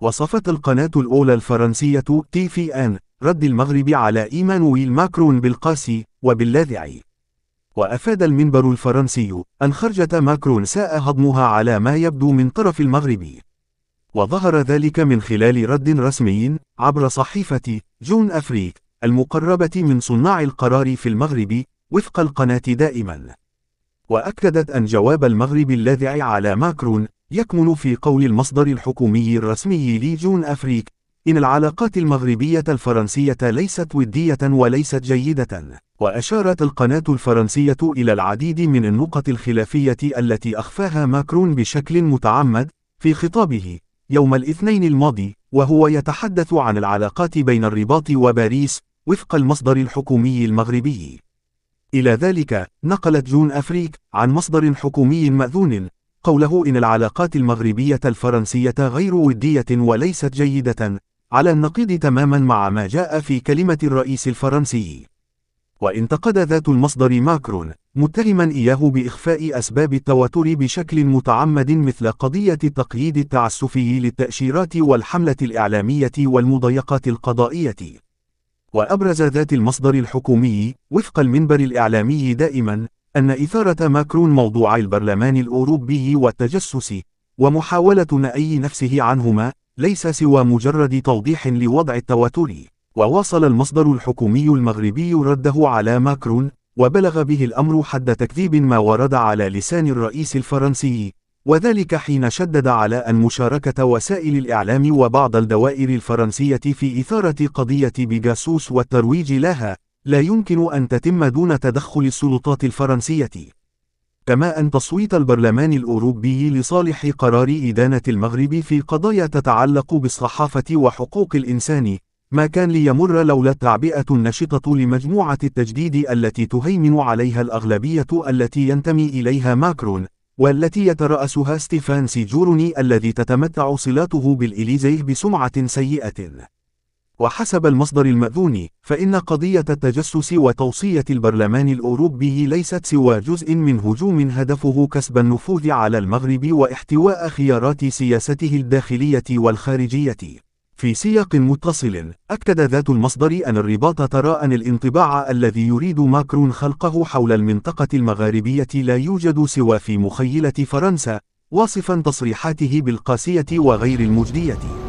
وصفت القناة الأولى الفرنسية TFN رد المغرب على إيمانويل ماكرون بالقاسي وباللاذع. وأفاد المنبر الفرنسي أن خرجة ماكرون ساء هضمها على ما يبدو من طرف المغرب، وظهر ذلك من خلال رد رسمي عبر صحيفة جون أفريك المقربة من صناع القرار في المغرب وفق القناة دائما. وأكدت أن جواب المغرب اللاذع على ماكرون يكمن في قول المصدر الحكومي الرسمي لجون أفريك إن العلاقات المغربية الفرنسية ليست ودية وليست جيدة. وأشارت القناة الفرنسية إلى العديد من النقط الخلافية التي أخفاها ماكرون بشكل متعمد في خطابه يوم الاثنين الماضي وهو يتحدث عن العلاقات بين الرباط وباريس وفق المصدر الحكومي المغربي. إلى ذلك نقلت جون أفريك عن مصدر حكومي مأذون قوله إن العلاقات المغربية الفرنسية غير ودية وليست جيدة، على النقيض تماما مع ما جاء في كلمة الرئيس الفرنسي. وانتقد ذات المصدر ماكرون متهما إياه بإخفاء أسباب التوتر بشكل متعمد مثل قضية التقييد التعسفي للتأشيرات والحملة الإعلامية والمضايقات القضائية. وأبرز ذات المصدر الحكومي وفق المنبر الإعلامي دائما أن إثارة ماكرون موضوع البرلمان الأوروبي والتجسس ومحاولة نأي نفسه عنهما ليس سوى مجرد توضيح لوضع التوتر. وواصل المصدر الحكومي المغربي رده على ماكرون وبلغ به الأمر حد تكذيب ما ورد على لسان الرئيس الفرنسي، وذلك حين شدد على أن مشاركة وسائل الإعلام وبعض الدوائر الفرنسية في إثارة قضية بيجاسوس والترويج لها لا يمكن أن تتم دون تدخل السلطات الفرنسية. كما أن تصويت البرلمان الأوروبي لصالح قرار إدانة المغرب في قضايا تتعلق بالصحافة وحقوق الإنسان ما كان ليمر لولا التعبئة النشطة لمجموعة التجديد التي تهيمن عليها الأغلبية التي ينتمي إليها ماكرون والتي يترأسها ستيفان سيجورني الذي تتمتع صلاته بالإليزيه بسمعة سيئة. وحسب المصدر المأذون فإن قضية التجسس وتوصية البرلمان الأوروبي ليست سوى جزء من هجوم هدفه كسب النفوذ على المغرب واحتواء خيارات سياسته الداخلية والخارجية. في سياق متصل أكد ذات المصدر أن الرباط ترى أن الانطباع الذي يريد ماكرون خلقه حول المنطقة المغاربية لا يوجد سوى في مخيلة فرنسا، واصفا تصريحاته بالقاسية وغير المجدية.